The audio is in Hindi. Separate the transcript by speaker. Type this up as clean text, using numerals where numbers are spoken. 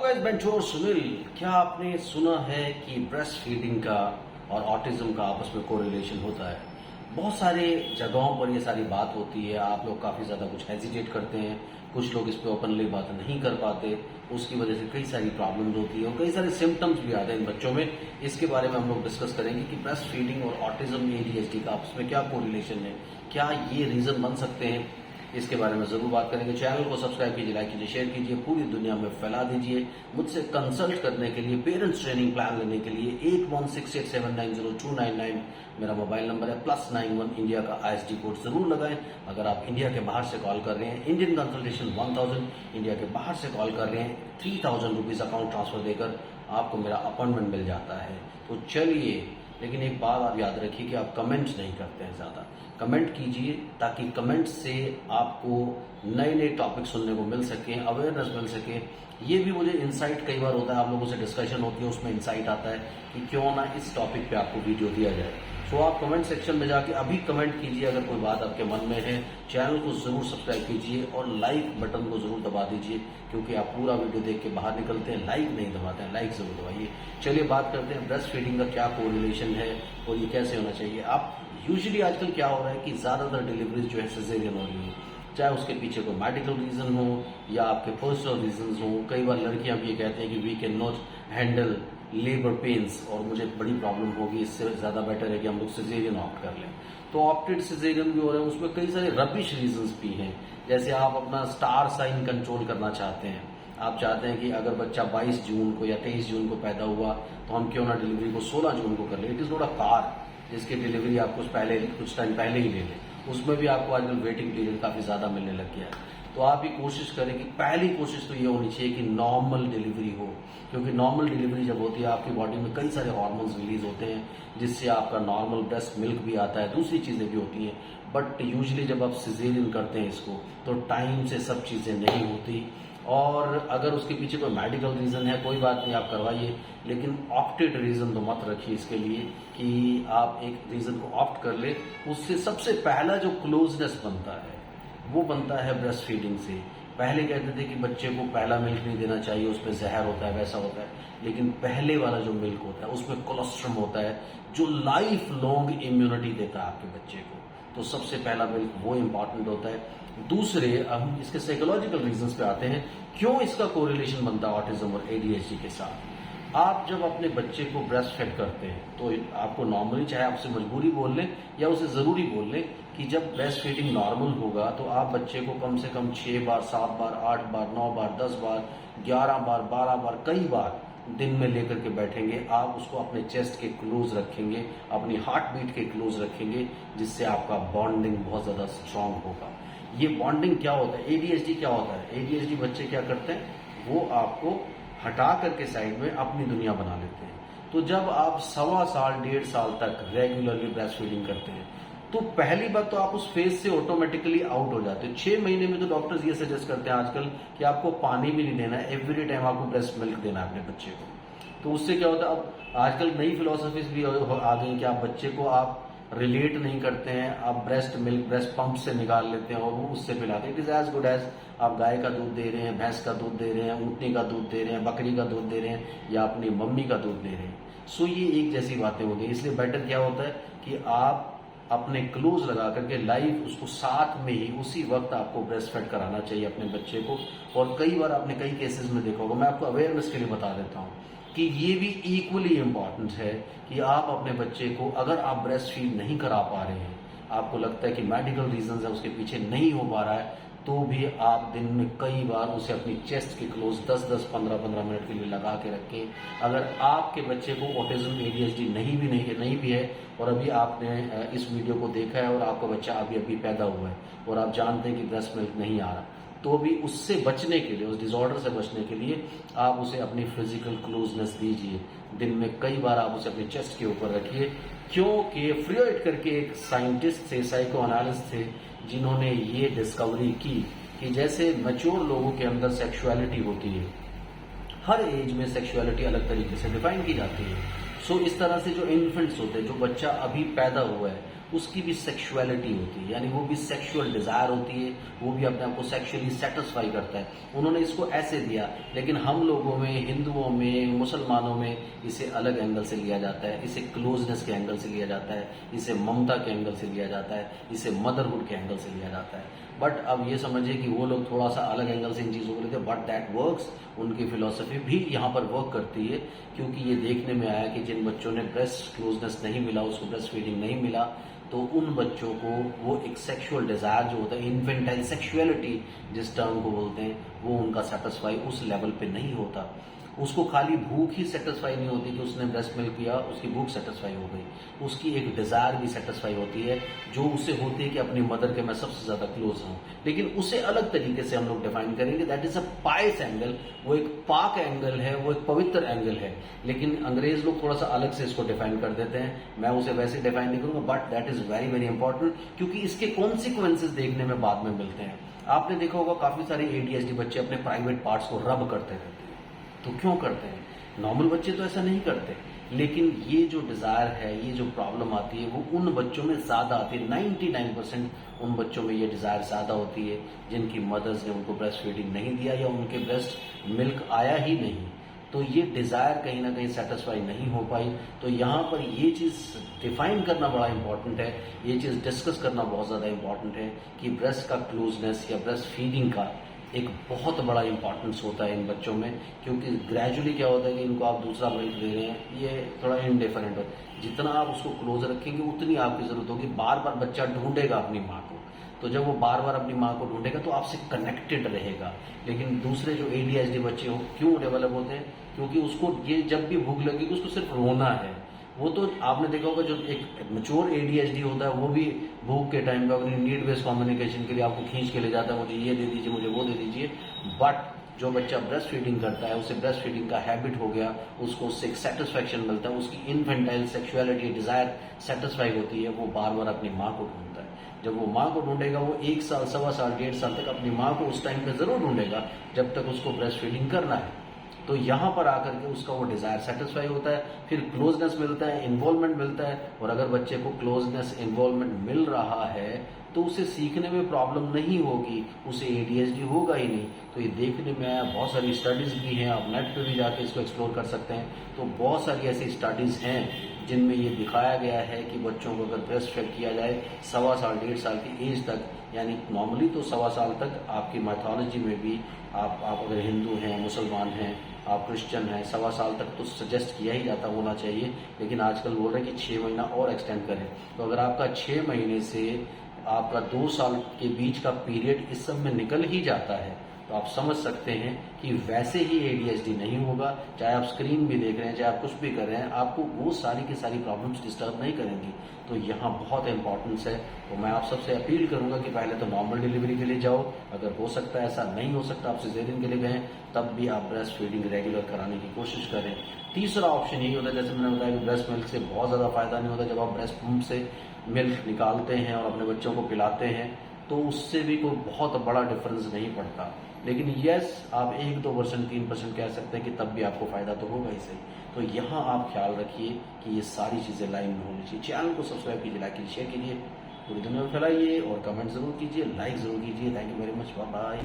Speaker 1: गाइस, बेंचोर सुनील। क्या आपने सुना है कि ब्रेस्ट फीडिंग का और ऑटिज्म का आपस में कोरिलेशन होता है? बहुत सारे जगहों पर ये सारी बात होती है। आप लोग काफी ज्यादा कुछ हेजिटेट करते हैं, कुछ लोग इस पे ओपनली बात नहीं कर पाते। उसकी वजह से कई सारी प्रॉब्लम्स होती है और कई सारे सिम्टम्स भी आते हैं इन बच्चों में। इसके बारे में हम लोग डिस्कस करेंगे कि ब्रेस्ट फीडिंग और ऑटिज्म एडीएचडी का आपस में क्या कोरिलेशन है, क्या ये रीजन बन सकते हैं। इसके बारे में जरूर बात करेंगे। चैनल को सब्सक्राइब कीजिए, लाइक कीजिए, शेयर कीजिए, पूरी दुनिया में फैला दीजिए। मुझसे कंसल्ट करने के लिए, पेरेंट्स ट्रेनिंग प्लान लेने के लिए 8168790299 मेरा मोबाइल नंबर है। +91 इंडिया का ISD कोड जरूर लगाएं। अगर आप इंडिया के बाहर से कॉल कर रहे हैं, इंडियन कंसल्टेशन 1000, इंडिया के बाहर से कॉल कर रहे हैं 3000 रुपीज अकाउंट ट्रांसफर देकर आपको मेरा अपॉइंटमेंट मिल जाता है। तो चलिए, लेकिन एक बात आप याद रखिए कि आप कमेंट नहीं करते हैं ज्यादा। कमेंट कीजिए ताकि कमेंट से आपको नए नए टॉपिक सुनने को मिल सके, अवेयरनेस मिल सके। ये भी मुझे इंसाइट कई बार होता है, आप लोगों से डिस्कशन होती है, उसमें इंसाइट आता है कि क्यों ना इस टॉपिक पे आपको वीडियो दिया जाए। सो आप कमेंट सेक्शन में जाके अभी कमेंट कीजिए अगर कोई बात आपके मन में है। चैनल को जरूर सब्सक्राइब कीजिए और लाइक बटन को जरूर दबा दीजिए, क्योंकि आप पूरा वीडियो देख के बाहर निकलते हैं, लाइक नहीं दबाते हैं। लाइक जरूर दबाइए। चलिए बात करते हैं ब्रेस्ट फीडिंग का क्या कोरिलेशन है और ये कैसे होना चाहिए। आप यूजुअली आजकल क्या हो रहा है कि ज्यादातर डिलीवरीज जो है सिजेरियन हो रही है, चाहे उसके पीछे कोई मेडिकल रीजन हो या आपके पर्सनल रीजंस हो। कई बार लड़कियां भी ये कहते हैं कि we can not handle labour pains और मुझे बड़ी प्रॉब्लम होगी, इससे ज्यादा बेटर है कि हम लोग सिजेरियन ऑप्ट कर लें। तो ऑप्टेड सिजेरियन भी हो रहे हैं, उसमें कई सारे रबिश रीजंस भी हैं। जैसे आप अपना स्टार साइन कंट्रोल करना चाहते हैं, आप चाहते हैं कि अगर बच्चा 22 जून को या 23 जून को पैदा हुआ तो हम क्यों ना डिलीवरी को 16 जून को कर ले। It is not a car जिसकी डिलीवरी आप कुछ टाइम पहले ही ले लें। उसमें भी आपको आजकल वेटिंग पीरियड काफी ज्यादा मिलने लग गया है। तो आप ये कोशिश करें कि पहली कोशिश तो ये होनी चाहिए कि नॉर्मल डिलीवरी हो, क्योंकि नॉर्मल डिलीवरी जब होती है आपकी बॉडी में कई सारे हार्मोन्स रिलीज होते हैं, जिससे आपका नॉर्मल ब्रेस्ट मिल्क भी आता है, दूसरी चीजें भी होती हैं। बट यूजुअली जब आप सिजेरियन करते हैं इसको, तो टाइम से सब चीजें नहीं होती। और अगर उसके पीछे कोई मेडिकल रीजन है, कोई बात नहीं, आप करवाइए, लेकिन ऑप्टेड रीजन तो मत रखिए इसके लिए कि आप एक रीजन को ऑप्ट कर ले। उससे सबसे पहला जो क्लोजनेस बनता है वो बनता है ब्रेस्ट फीडिंग से। पहले कहते थे कि बच्चे को पहला मिल्क नहीं देना चाहिए, उसमें जहर होता है, वैसा होता है। लेकिन पहले वाला जो मिल्क होता है उसमें कोलेस्ट्रम होता है, जो लाइफ लॉन्ग इम्यूनिटी देता है आपके बच्चे को। तो सबसे पहला मिल्क वो इंपॉर्टेंट होता है। दूसरे, हम इसके साइकोलॉजिकल रीजंस पे आते हैं, क्यों इसका कोरिलेशन बनता है ऑटिज्म और ADHD के साथ। आप जब अपने बच्चे को ब्रेस्ट फेड करते हैं तो आपको नॉर्मली, चाहे आपसे मजबूरी बोल लें या उसे जरूरी बोल लें, कि जब ब्रेस्ट फीडिंग नॉर्मल होगा तो आप बच्चे को कम से कम 6 बार, 7 बार, 8 बार, 9 बार, 10 बार, 11 बार, 12 बार, कई बार दिन में लेकर के बैठेंगे। आप उसको अपने चेस्ट के क्लोज रखेंगे, अपनी हार्ट बीट के क्लोज रखेंगे, जिससे आपका बॉन्डिंग बहुत ज्यादा स्ट्रांग होगा। ये बॉन्डिंग क्या होता है, ADHD क्या होता है, ADHD बच्चे क्या करते हैं, वो आपको हटा करके साइड में अपनी दुनिया बना लेते हैं। तो जब आप 1.25 साल, 1.5 साल तक रेगुलरली ब्रेस्ट फीडिंग करते हैं, तो पहली बात तो आप उस फेज से ऑटोमेटिकली आउट हो जाते हैं। 6 महीने में तो डॉक्टर्स ये सजेस्ट करते हैं आजकल कि आपको पानी भी नहीं देना है, एवरी टाइम आपको ब्रेस्ट मिल्क देना है अपने बच्चे को। तो उससे क्या होता है, अब आजकल नई फिलोसफीज भी आ गई कि आप बच्चे को आप रिलेट नहीं करते हैं, आप ब्रेस्ट मिल्क ब्रेस्ट पंप से निकाल लेते हैं और वो उससे पिलाते हैं। It is as good as आप गाय का दूध दे रहे हैं, भैंस का दूध दे रहे हैं, ऊँटनी का दूध दे रहे हैं, बकरी का दूध दे रहे हैं या अपनी मम्मी का दूध दे रहे हैं। सो ये एक जैसी बातें हो गई। इसलिए बेटर क्या होता है कि आप अपने क्लोज लगा करके लाइव उसको साथ में ही उसी वक्त आपको ब्रेस्ट फेड कराना चाहिए अपने बच्चे को। और कई बार आपने कई केसेस में देखा होगा, मैं आपको अवेयरनेस के लिए बता देता हूँ कि ये भी इक्वली इम्पॉर्टेंट है कि आप अपने बच्चे को, अगर आप ब्रेस्ट फीड नहीं करा पा रहे हैं, आपको लगता है कि मेडिकल रीजंस है उसके पीछे नहीं हो पा रहा है, तो भी आप दिन में कई बार उसे अपनी चेस्ट के क्लोज 10-10, 15-15 मिनट के लिए लगा के रखें। अगर आपके बच्चे को ऑटिज्म ADHD नहीं भी है और अभी आपने इस वीडियो को देखा है और आपका बच्चा अभी अभी पैदा हुआ है और आप जानते हैं कि ब्रेस्ट मिल्क नहीं आ रहा, तो भी उससे बचने के लिए, उस डिसऑर्डर से बचने के लिए आप उसे अपनी फिजिकल क्लोजनेस दीजिए। दिन में कई बार आप उसे अपने चेस्ट के ऊपर रखिए, क्योंकि फ्रॉइड करके एक साइंटिस्ट थे, साइको एनालिस्ट थे, जिन्होंने ये डिस्कवरी की कि जैसे मैच्योर लोगों के अंदर सेक्सुअलिटी होती है, हर एज में सेक्सुअलिटी अलग तरीके से डिफाइन की जाती है। सो इस तरह से जो इन्फेंट्स होते हैं, जो बच्चा अभी पैदा हुआ है, उसकी भी सेक्सुअलिटी होती है, यानी वो भी सेक्सुअल डिजायर होती है, वो भी अपने आप को सेक्सुअली सेटिस्फाई करता है। उन्होंने इसको ऐसे दिया, लेकिन हम लोगों में, हिंदुओं में, मुसलमानों में इसे अलग एंगल से लिया जाता है। इसे क्लोजनेस के एंगल से लिया जाता है, इसे ममता के एंगल से लिया जाता है, इसे मदरहुड के एंगल से लिया जाता है। बट अब ये समझिए कि वो लोग थोड़ा सा अलग एंगल से इन चीज़ों को लेते हैं, बट दैट वर्क्स। उनकी फिलॉसफी भी यहाँ पर वर्क करती है, क्योंकि ये देखने में आया कि जिन बच्चों ने ब्रेस्ट क्लोजनेस नहीं मिला, उसको ब्रेस्ट फीडिंग नहीं मिला, तो उन बच्चों को वो एक सेक्सुअल डिजायर जो होता है, इन्फेंटाइल सेक्सुअलिटी जिस टर्म को बोलते हैं, वो उनका सेटिस्फाई उस लेवल पे नहीं होता। उसको खाली भूख ही सेटिस्फाई नहीं होती कि उसने ब्रेस्ट मिल्क पिया, उसकी भूख सेटिस्फाई हो गई, उसकी एक डिजायर भी सेटिस्फाई होती है, जो उसे होती है कि अपनी मदर के मैं सबसे ज्यादा क्लोज हूं। लेकिन उसे अलग तरीके से हम लोग डिफाइन करेंगे, that is a pious angle. वो एक पाक एंगल है, वो एक पवित्र एंगल है। लेकिन अंग्रेज लोग थोड़ा सा अलग से इसको डिफाइन कर देते हैं, मैं उसे वैसे डिफाइन नहीं करूंगा, but that is very very important, क्योंकि इसके कॉन्सिक्वेंसेज देखने में बाद में मिलते हैं। आपने देखा होगा काफी सारे एडीएचडी बच्चे अपने प्राइवेट पार्ट्स को रब करते रहते हैं। तो क्यों करते हैं? नॉर्मल बच्चे तो ऐसा नहीं करते, लेकिन ये जो डिजायर है, ये जो प्रॉब्लम आती है, वो उन बच्चों में ज्यादा आती है। 99% उन बच्चों में ये डिजायर ज्यादा होती है जिनकी मदर्स ने उनको ब्रेस्ट फीडिंग नहीं दिया या उनके ब्रेस्ट मिल्क आया ही नहीं। तो ये डिजायर कहीं ना कहीं सेटिस्फाई नहीं हो पाई। तो यहाँ पर ये चीज डिफाइन करना बड़ा इंपॉर्टेंट है, ये चीज डिस्कस करना बहुत ज्यादा इंपॉर्टेंट है कि ब्रेस्ट का क्लोजनेस या ब्रेस्ट फीडिंग का एक बहुत बड़ा इंपॉर्टेंस होता है इन बच्चों में। क्योंकि ग्रेजुअली क्या होता है कि इनको आप दूसरा मिल्क दे रहे हैं, ये थोड़ा इनडिफरेंट हो, जितना आप उसको क्लोज रखेंगे उतनी आपकी जरूरत होगी। बार बार बच्चा ढूंढेगा अपनी माँ को, तो जब वो बार बार अपनी माँ को ढूंढेगा तो आपसे कनेक्टेड रहेगा। लेकिन दूसरे जो एडीएचडी बच्चे हो, क्यों डेवलप होते हैं? क्योंकि उसको ये जब भी भूख लगेगी उसको सिर्फ रोना है। वो तो आपने देखा होगा जो एक मैच्योर एडीएचडी होता है वो भी भूख के टाइम पे अपनी नीड बेस्ड कम्युनिकेशन के लिए आपको खींच के ले जाता है, मुझे ये दे दीजिए, मुझे वो दे दीजिए। बट जो बच्चा ब्रेस्ट फीडिंग करता है, उसे ब्रेस्ट फीडिंग का हैबिट हो गया, उसको उससे एक सेटिस्फेक्शन मिलता है, उसकी इन्फेंटाइल सेक्सुअलिटी डिजायर सेटिस्फाई होती है, वो बार बार अपनी माँ को ढूंढता है। जब वो माँ को ढूंढेगा, वो 1 साल, 1.25 साल, 1.5 साल तक अपनी माँ को उस टाइम पे जरूर ढूंढेगा जब तक उसको ब्रेस्ट फीडिंग करना है। तो यहाँ पर आकर के उसका वो डिजायर सेटिस्फाई होता है, फिर क्लोजनेस मिलता है, इन्वॉल्वमेंट मिलता है। और अगर बच्चे को क्लोजनेस, इन्वॉल्वमेंट मिल रहा है तो उसे सीखने में प्रॉब्लम नहीं होगी, उसे एडीएचडी होगा ही नहीं। तो ये देखने में आया, बहुत सारी स्टडीज भी हैं, आप नेट पे भी जाके इसको एक्सप्लोर कर सकते हैं। तो बहुत सारी ऐसी स्टडीज हैं जिनमें ये दिखाया गया है कि बच्चों को अगर ब्रेस्ट फेड किया जाए 1.25 साल, 1.5 साल की एज तक, यानी नॉर्मली तो 1.25 साल तक आपकी माइथोलॉजी में भी, आप अगर हिंदू हैं, मुसलमान हैं, आप क्रिश्चियन हैं, 1.25 साल तक तो सजेस्ट किया ही जाता होना चाहिए। लेकिन आजकल बोल रहे हैं कि 6 महीना और एक्सटेंड करें। तो अगर आपका 6 महीने से आपका 2 साल के बीच का पीरियड इस सब में निकल ही जाता है, तो आप समझ सकते हैं कि वैसे ही एडीएचडी नहीं होगा। चाहे आप स्क्रीन भी देख रहे हैं, चाहे आप कुछ भी कर रहे हैं, आपको वो सारी की सारी प्रॉब्लम्स डिस्टर्ब नहीं करेंगी। तो यहाँ बहुत इंपॉर्टेंस है। तो मैं आप सबसे अपील करूंगा कि पहले तो नॉर्मल डिलीवरी के लिए जाओ, अगर हो सकता है, ऐसा नहीं हो सकता आप सिजेरियन के लिए गए, तब भी आप ब्रेस्ट फीडिंग रेगुलर कराने की कोशिश करें। तीसरा ऑप्शन यही होता है, जैसे मैंने बताया कि ब्रेस्ट मिल्क से बहुत ज्यादा फायदा नहीं होता। जब आप ब्रेस्ट पंप से मिल्क निकालते हैं और अपने बच्चों को पिलाते हैं तो उससे भी कोई बहुत बड़ा डिफरेंस नहीं पड़ता। लेकिन यस, आप 1-2%, 3% कह सकते हैं कि तब भी आपको फायदा तो होगा ही सही। तो यहाँ आप ख्याल रखिए कि ये सारी चीजें लाइन में होनी चाहिए। चैनल को सब्सक्राइब कीजिए, लाइक कीजिए, शेयर कीजिए, पूरी दुनिया में फैलाइए और कमेंट जरूर कीजिए, लाइक जरूर कीजिए। Thank you very much, bye bye.